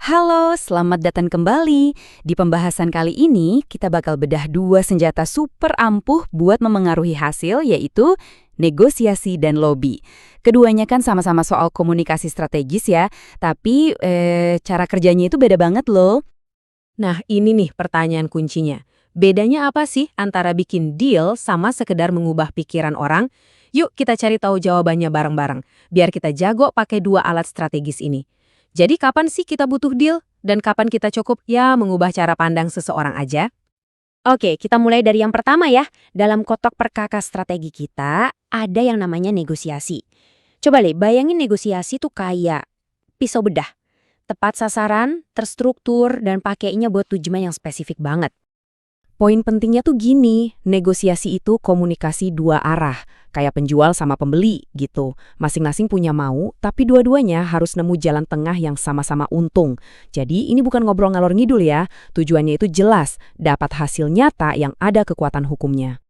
Halo, selamat datang kembali. Di pembahasan kali ini, kita bakal bedah dua senjata super ampuh buat memengaruhi hasil, yaitu negosiasi dan lobby. Keduanya kan sama-sama soal komunikasi strategis ya, tapi cara kerjanya itu beda banget loh. Nah, ini nih pertanyaan kuncinya. Bedanya apa sih antara bikin deal sama sekedar mengubah pikiran orang? Yuk kita cari tahu jawabannya bareng-bareng, biar kita jago pakai dua alat strategis ini. Jadi kapan sih kita butuh deal? Dan kapan kita cukup mengubah cara pandang seseorang aja? Oke, kita mulai dari yang pertama ya. Dalam kotak perkakas strategi kita, ada yang namanya negosiasi. Coba deh, bayangin negosiasi tuh kayak pisau bedah. Tepat sasaran, terstruktur, dan pakainya buat tujuan yang spesifik banget. Poin pentingnya tuh gini, negosiasi itu komunikasi dua arah, kayak penjual sama pembeli gitu. Masing-masing punya mau, tapi dua-duanya harus nemu jalan tengah yang sama-sama untung. Jadi ini bukan ngobrol ngalor ngidul ya, tujuannya itu jelas, dapat hasil nyata yang ada kekuatan hukumnya.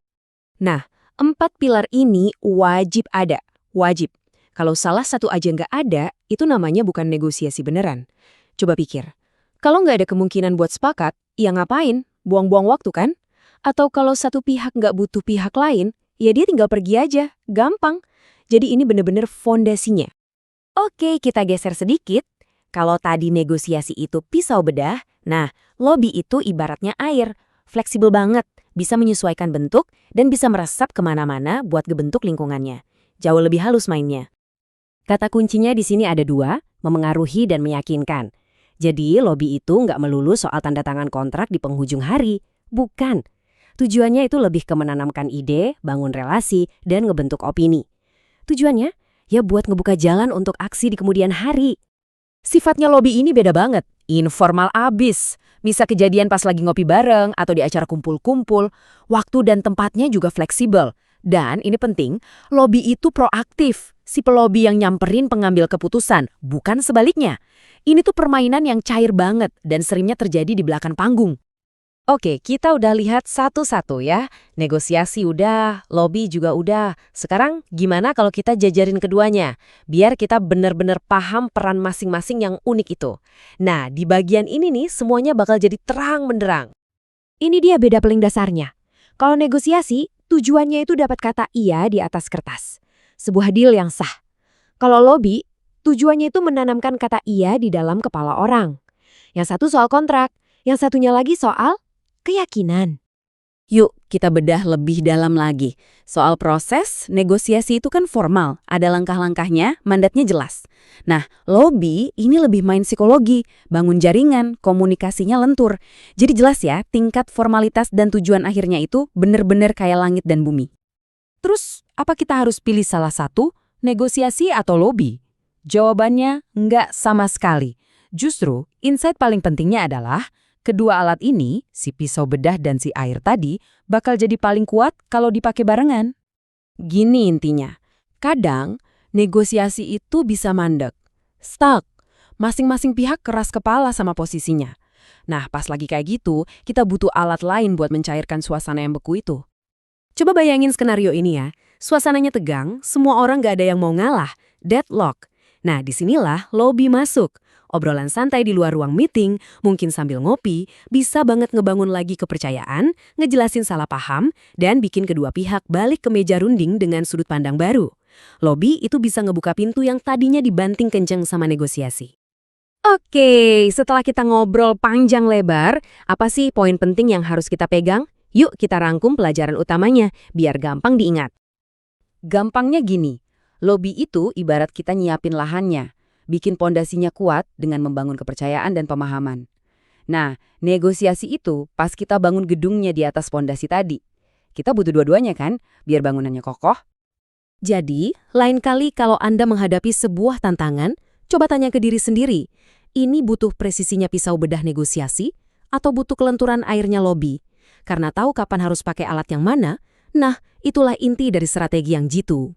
Nah, 4 pilar ini wajib ada. Wajib. Kalau salah satu aja nggak ada, itu namanya bukan negosiasi beneran. Coba pikir. Kalau nggak ada kemungkinan buat sepakat, ya ngapain? Buang-buang waktu kan? Atau kalau satu pihak nggak butuh pihak lain, ya dia tinggal pergi aja. Gampang. Jadi ini bener-bener fondasinya. Oke, kita geser sedikit. Kalau tadi negosiasi itu pisau bedah, nah, lobby itu ibaratnya air. Fleksibel banget, bisa menyesuaikan bentuk, dan bisa meresap kemana-mana buat ngebentuk lingkungannya. Jauh lebih halus mainnya. Kata kuncinya di sini ada dua, memengaruhi dan meyakinkan. Jadi lobby itu nggak melulu soal tanda tangan kontrak di penghujung hari. Bukan. Tujuannya itu lebih ke menanamkan ide, bangun relasi, dan ngebentuk opini. Tujuannya ya buat ngebuka jalan untuk aksi di kemudian hari. Sifatnya lobby ini beda banget. Informal abis. Bisa kejadian pas lagi ngopi bareng atau di acara kumpul-kumpul. Waktu dan tempatnya juga fleksibel. Dan ini penting, lobby itu proaktif. Si pelobi yang nyamperin pengambil keputusan, bukan sebaliknya. Ini tuh permainan yang cair banget dan seringnya terjadi di belakang panggung. Oke, kita udah lihat satu-satu ya. Negosiasi udah, lobby juga udah. Sekarang gimana kalau kita jajarin keduanya? Biar kita benar-benar paham peran masing-masing yang unik itu. Nah, di bagian ini nih semuanya bakal jadi terang benderang. Ini dia beda paling dasarnya. Kalau negosiasi, tujuannya itu dapat kata iya di atas kertas. Sebuah deal yang sah. Kalau lobby, tujuannya itu menanamkan kata iya di dalam kepala orang. Yang satu soal kontrak, yang satunya lagi soal keyakinan. Yuk, kita bedah lebih dalam lagi. Soal proses, negosiasi itu kan formal, ada langkah-langkahnya, mandatnya jelas. Nah, lobby ini lebih main psikologi, bangun jaringan, komunikasinya lentur. Jadi jelas ya, tingkat formalitas dan tujuan akhirnya itu bener-bener kayak langit dan bumi. Terus, apa kita harus pilih salah satu, negosiasi atau lobby? Jawabannya nggak sama sekali. Justru, insight paling pentingnya adalah kedua alat ini, si pisau bedah dan si air tadi, bakal jadi paling kuat kalau dipakai barengan. Gini intinya, kadang negosiasi itu bisa mandek, stuck. Masing-masing pihak keras kepala sama posisinya. Nah, pas lagi kayak gitu, kita butuh alat lain buat mencairkan suasana yang beku itu. Coba bayangin skenario ini ya. Suasananya tegang, semua orang gak ada yang mau ngalah. Deadlock. Nah, disinilah lobby masuk. Obrolan santai di luar ruang meeting, mungkin sambil ngopi, bisa banget ngebangun lagi kepercayaan, ngejelasin salah paham, dan bikin kedua pihak balik ke meja runding dengan sudut pandang baru. Lobby itu bisa ngebuka pintu yang tadinya dibanting kenceng sama negosiasi. Oke, setelah kita ngobrol panjang lebar, apa sih poin penting yang harus kita pegang? Yuk kita rangkum pelajaran utamanya, biar gampang diingat. Gampangnya gini, lobby itu ibarat kita nyiapin lahannya, bikin pondasinya kuat dengan membangun kepercayaan dan pemahaman. Nah, negosiasi itu pas kita bangun gedungnya di atas pondasi tadi. Kita butuh dua-duanya kan, biar bangunannya kokoh. Jadi, lain kali kalau Anda menghadapi sebuah tantangan, coba tanya ke diri sendiri, ini butuh presisinya pisau bedah negosiasi atau butuh kelenturan airnya lobby? Karena tahu kapan harus pakai alat yang mana, nah itulah inti dari strategi yang jitu.